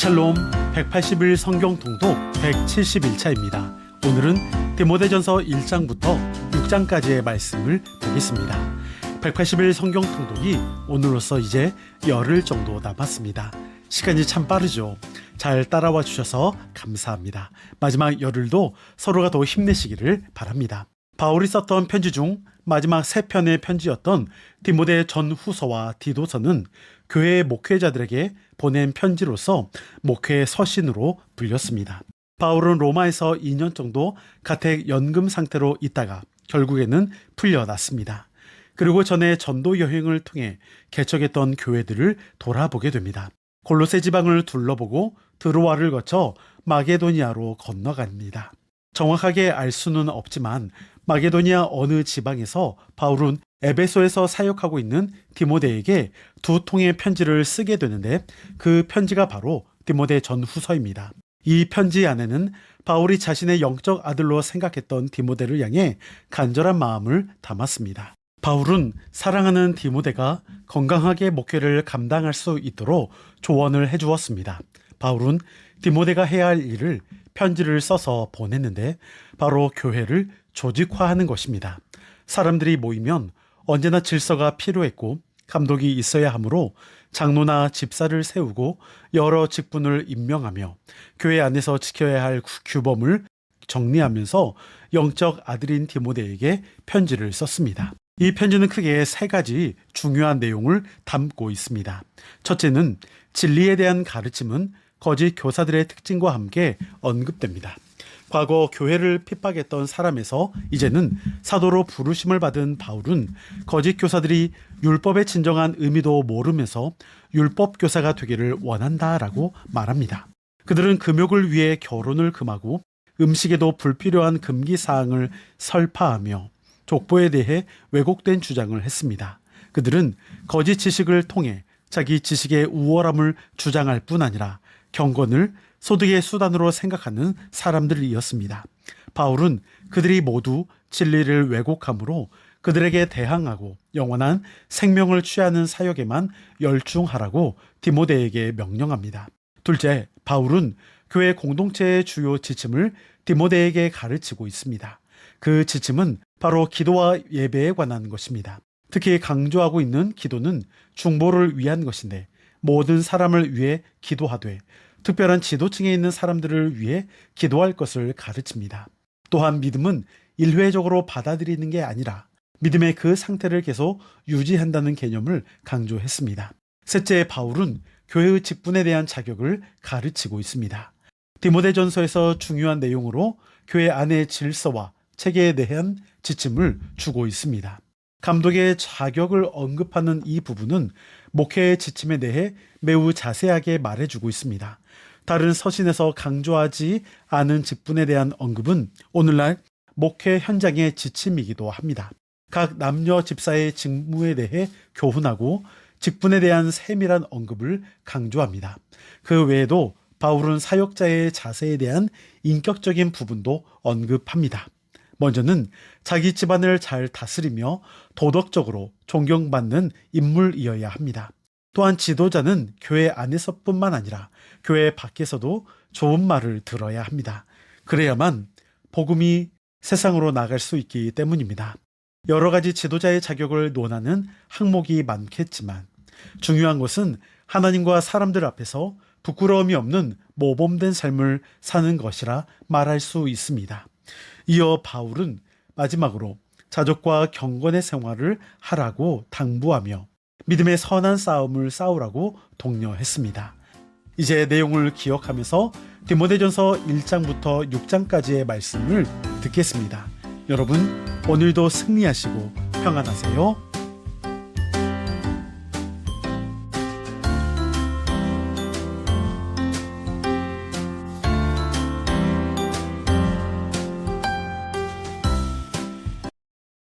샬롬 180일 성경 통독 171차입니다. 오늘은 디모데전서 1장부터 6장까지의 말씀을 보겠습니다. 180일 성경 통독이 오늘로써 이제 열흘 정도 남았습니다. 시간이 참 빠르죠. 잘 따라와 주셔서 감사합니다. 마지막 열흘도 서로가 더 힘내시기를 바랍니다. 바울이 썼던 편지 중 마지막 세 편의 편지였던 디모데 전후서와 디도서는 교회 목회자들에게 보낸 편지로서 목회 서신으로 불렸습니다. 바울은 로마에서 2년 정도 가택 연금 상태로 있다가 결국에는 풀려났습니다. 그리고 전에 전도 여행을 통해 개척했던 교회들을 돌아보게 됩니다. 골로새 지방을 둘러보고 드로아를 거쳐 마게도니아로 건너갑니다. 정확하게 알 수는 없지만 마게도니아 어느 지방에서 바울은 에베소에서 사역하고 있는 디모데에게 두 통의 편지를 쓰게 되는데 그 편지가 바로 디모데 전후서입니다. 이 편지 안에는 바울이 자신의 영적 아들로 생각했던 디모데를 향해 간절한 마음을 담았습니다. 바울은 사랑하는 디모데가 건강하게 목회를 감당할 수 있도록 조언을 해주었습니다. 바울은 디모데가 해야 할 일을 편지를 써서 보냈는데 바로 교회를 조직화하는 것입니다. 사람들이 모이면 언제나 질서가 필요했고 감독이 있어야 하므로 장로나 집사를 세우고 여러 직분을 임명하며 교회 안에서 지켜야 할 규범을 정리하면서 영적 아들인 디모데에게 편지를 썼습니다. 이 편지는 크게 세 가지 중요한 내용을 담고 있습니다. 첫째는 진리에 대한 가르침은 거짓 교사들의 특징과 함께 언급됩니다. 과거 교회를 핍박했던 사람에서 이제는 사도로 부르심을 받은 바울은 거짓 교사들이 율법의 진정한 의미도 모르면서 율법 교사가 되기를 원한다라고 말합니다. 그들은 금욕을 위해 결혼을 금하고 음식에도 불필요한 금기 사항을 설파하며 족보에 대해 왜곡된 주장을 했습니다. 그들은 거짓 지식을 통해 자기 지식의 우월함을 주장할 뿐 아니라 경건을 소득의 수단으로 생각하는 사람들이었습니다. 바울은 그들이 모두 진리를 왜곡함으로 그들에게 대항하고 영원한 생명을 취하는 사역에만 열중하라고 디모데에게 명령합니다. 둘째, 바울은 교회 공동체의 주요 지침을 디모데에게 가르치고 있습니다. 그 지침은 바로 기도와 예배에 관한 것입니다. 특히 강조하고 있는 기도는 중보를 위한 것인데 모든 사람을 위해 기도하되 특별한 지도층에 있는 사람들을 위해 기도할 것을 가르칩니다. 또한 믿음은 일회적으로 받아들이는 게 아니라 믿음의 그 상태를 계속 유지한다는 개념을 강조했습니다. 셋째, 바울은 교회의 직분에 대한 자격을 가르치고 있습니다. 디모데전서에서 중요한 내용으로 교회 안의 질서와 체계에 대한 지침을 주고 있습니다. 감독의 자격을 언급하는 이 부분은 목회의 지침에 대해 매우 자세하게 말해주고 있습니다. 다른 서신에서 강조하지 않은 직분에 대한 언급은 오늘날 목회 현장의 지침이기도 합니다. 각 남녀 집사의 직무에 대해 교훈하고 직분에 대한 세밀한 언급을 강조합니다. 그 외에도 바울은 사역자의 자세에 대한 인격적인 부분도 언급합니다. 먼저는 자기 집안을 잘 다스리며 도덕적으로 존경받는 인물이어야 합니다. 또한 지도자는 교회 안에서뿐만 아니라 교회 밖에서도 좋은 말을 들어야 합니다. 그래야만 복음이 세상으로 나갈 수 있기 때문입니다. 여러 가지 지도자의 자격을 논하는 항목이 많겠지만 중요한 것은 하나님과 사람들 앞에서 부끄러움이 없는 모범된 삶을 사는 것이라 말할 수 있습니다. 이어 바울은 마지막으로 자족과 경건의 생활을 하라고 당부하며 믿음의 선한 싸움을 싸우라고 독려했습니다. 이제 내용을 기억하면서 디모데전서 1장부터 6장까지의 말씀을 듣겠습니다. 여러분, 오늘도 승리하시고 평안하세요.